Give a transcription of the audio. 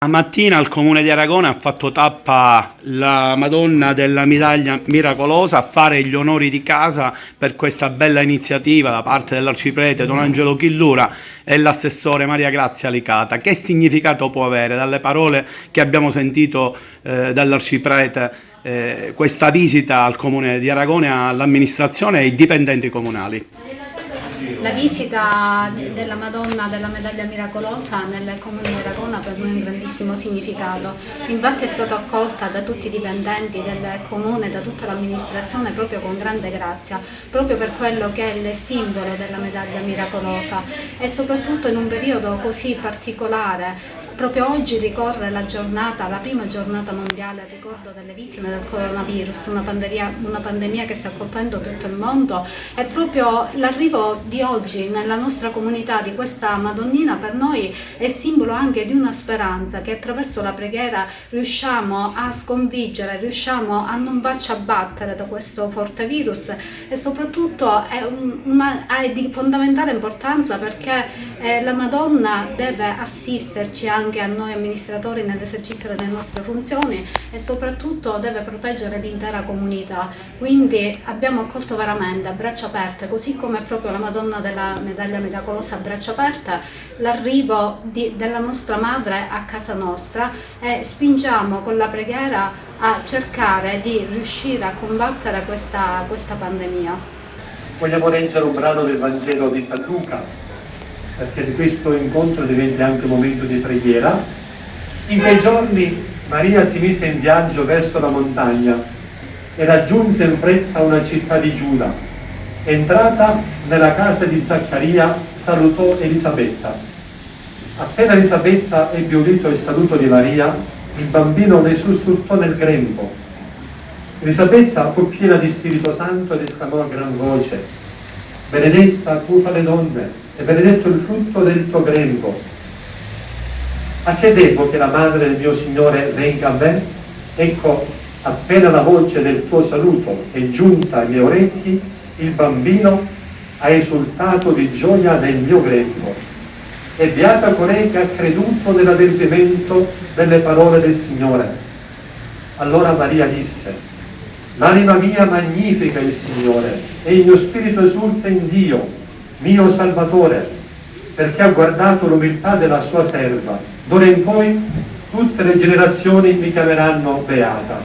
Stamattina al Comune di Aragona ha fatto tappa la Madonna della Medaglia Miracolosa a fare gli onori di casa per questa bella iniziativa da parte dell'arciprete Don Angelo Chillura e l'assessore Maria Grazia Licata. Che significato può avere, dalle parole che abbiamo sentito dall'arciprete, questa visita al Comune di Aragona, all'amministrazione e ai dipendenti comunali? La visita della Madonna della Medaglia Miracolosa nel Comune di Aragona per noi ha un grandissimo significato, infatti è stata accolta da tutti i dipendenti del Comune, da tutta l'amministrazione proprio con grande grazia, proprio per quello che è il simbolo della Medaglia Miracolosa e soprattutto in un periodo così particolare. Proprio oggi ricorre la giornata, la prima giornata mondiale al ricordo delle vittime del coronavirus, una pandemia che sta colpendo tutto il mondo, e proprio l'arrivo di oggi nella nostra comunità di questa Madonnina per noi è simbolo anche di una speranza che attraverso la preghiera riusciamo a sconfiggere, riusciamo a non farci abbattere da questo forte virus, e soprattutto è di fondamentale importanza perché la Madonna deve assisterci anche a noi amministratori nell'esercizio delle nostre funzioni e soprattutto deve proteggere l'intera comunità. Quindi abbiamo accolto veramente a braccia aperte, così come proprio la Madonna della Medaglia Miracolosa a braccia aperte, l'arrivo della nostra Madre a casa nostra, e spingiamo con la preghiera a cercare di riuscire a combattere questa pandemia. Vogliamo leggere un brano del Vangelo di San Luca, perché di questo incontro diventa anche un momento di preghiera. In quei giorni Maria si mise in viaggio verso la montagna e raggiunse in fretta una città di Giuda. Entrata nella casa di Zaccaria, salutò Elisabetta. Appena Elisabetta ebbe udito il saluto di Maria, il bambino le sussultò nel grembo. Elisabetta fu piena di Spirito Santo ed esclamò a gran voce: benedetta tu fra le donne e benedetto il frutto del tuo grembo. A che debbo che la madre del mio Signore venga a me? Ecco, appena la voce del tuo saluto è giunta ai miei orecchi, il bambino ha esultato di gioia nel mio grembo. E beata colei che ha creduto nell'adempimento delle parole del Signore. Allora Maria disse: l'anima mia magnifica il Signore, e il mio spirito esulta in Dio, mio Salvatore, perché ha guardato l'umiltà della sua serva. D'ora in poi tutte le generazioni mi chiameranno beata.